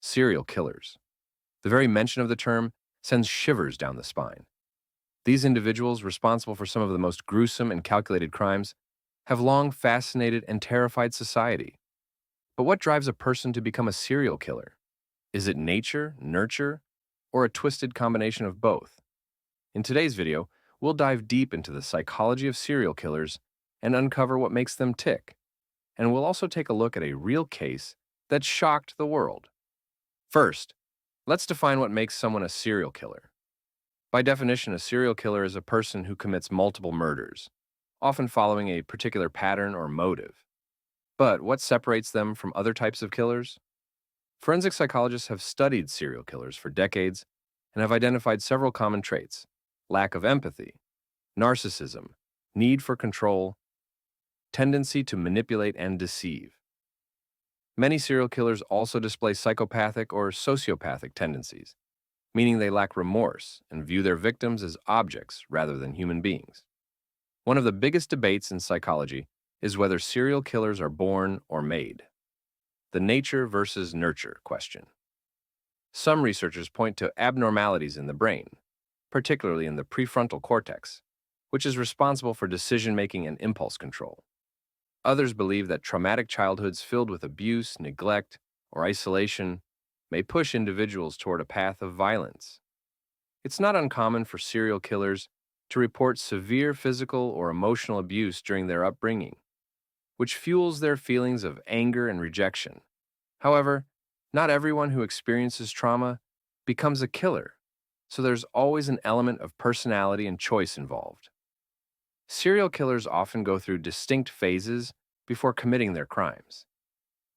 Serial killers. The very mention of the term sends shivers down the spine. These individuals, responsible for some of the most gruesome and calculated crimes, have long fascinated and terrified society. But what drives a person to become a serial killer? Is it nature, nurture, or a twisted combination of both? In today's video, we'll dive deep into the psychology of serial killers and uncover what makes them tick. And we'll also take a look at a real case that shocked the world. First, let's define what makes someone a serial killer. By definition, a serial killer is a person who commits multiple murders, often following a particular pattern or motive. But what separates them from other types of killers? Forensic psychologists have studied serial killers for decades and have identified several common traits: lack of empathy, narcissism, need for control, tendency to manipulate and deceive. Many serial killers also display psychopathic or sociopathic tendencies, meaning they lack remorse and view their victims as objects rather than human beings. One of the biggest debates in psychology is whether serial killers are born or made. The nature versus nurture question. Some researchers point to abnormalities in the brain, particularly in the prefrontal cortex, which is responsible for decision-making and impulse control. Others believe that traumatic childhoods filled with abuse, neglect, or isolation may push individuals toward a path of violence. It's not uncommon for serial killers to report severe physical or emotional abuse during their upbringing, which fuels their feelings of anger and rejection. However, not everyone who experiences trauma becomes a killer, so there's always an element of personality and choice involved. Serial killers often go through distinct phases before committing their crimes.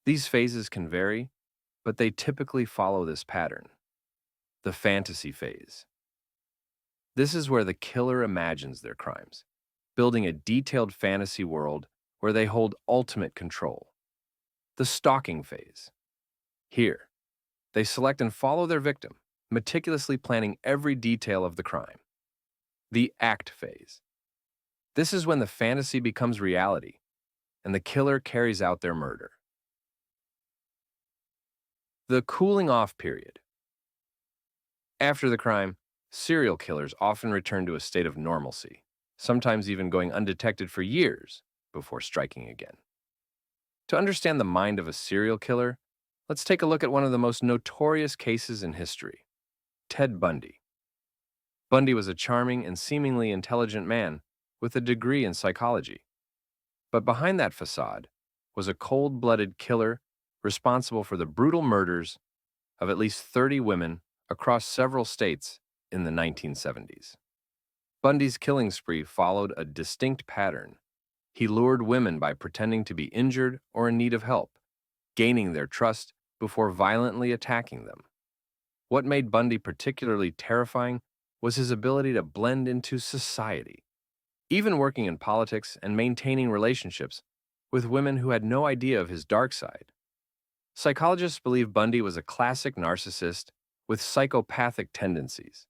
These phases can vary, but they typically follow this pattern. The fantasy phase. This is where the killer imagines their crimes, building a detailed fantasy world where they hold ultimate control. The stalking phase. Here, they select and follow their victim, meticulously planning every detail of the crime. The act phase. This is when the fantasy becomes reality, and the killer carries out their murder. The cooling off period. After the crime, serial killers often return to a state of normalcy, sometimes even going undetected for years before striking again. To understand the mind of a serial killer, let's take a look at one of the most notorious cases in history: Ted Bundy. Bundy was a charming and seemingly intelligent man with a degree in psychology. But behind that facade was a cold-blooded killer responsible for the brutal murders of at least 30 women across several states in the 1970s. Bundy's killing spree followed a distinct pattern. He lured women by pretending to be injured or in need of help, gaining their trust before violently attacking them. What made Bundy particularly terrifying was his ability to blend into society, even working in politics and maintaining relationships with women who had no idea of his dark side. Psychologists believe Bundy was a classic narcissist with psychopathic tendencies.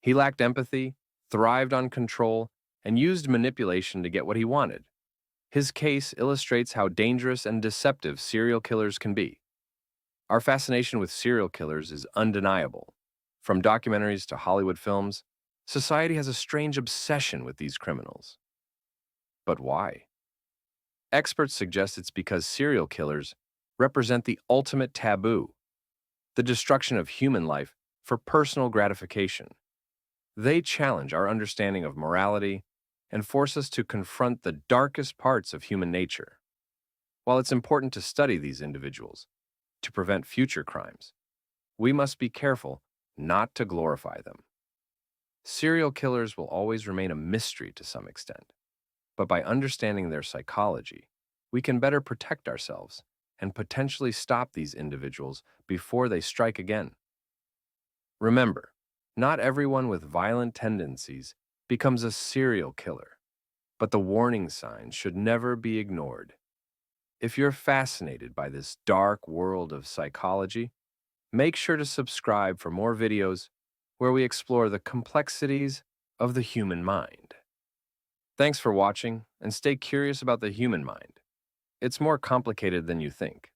He lacked empathy, thrived on control, and used manipulation to get what he wanted. His case illustrates how dangerous and deceptive serial killers can be. Our fascination with serial killers is undeniable. From documentaries to Hollywood films, society has a strange obsession with these criminals. But why? Experts suggest it's because serial killers represent the ultimate taboo, the destruction of human life for personal gratification. They challenge our understanding of morality and force us to confront the darkest parts of human nature. While it's important to study these individuals to prevent future crimes, we must be careful not to glorify them. Serial killers will always remain a mystery to some extent, but by understanding their psychology, we can better protect ourselves and potentially stop these individuals before they strike again. Remember, not everyone with violent tendencies becomes a serial killer, but the warning signs should never be ignored. If you're fascinated by this dark world of psychology, make sure to subscribe for more videos where we explore the complexities of the human mind. Thanks for watching, and stay curious about the human mind. It's more complicated than you think.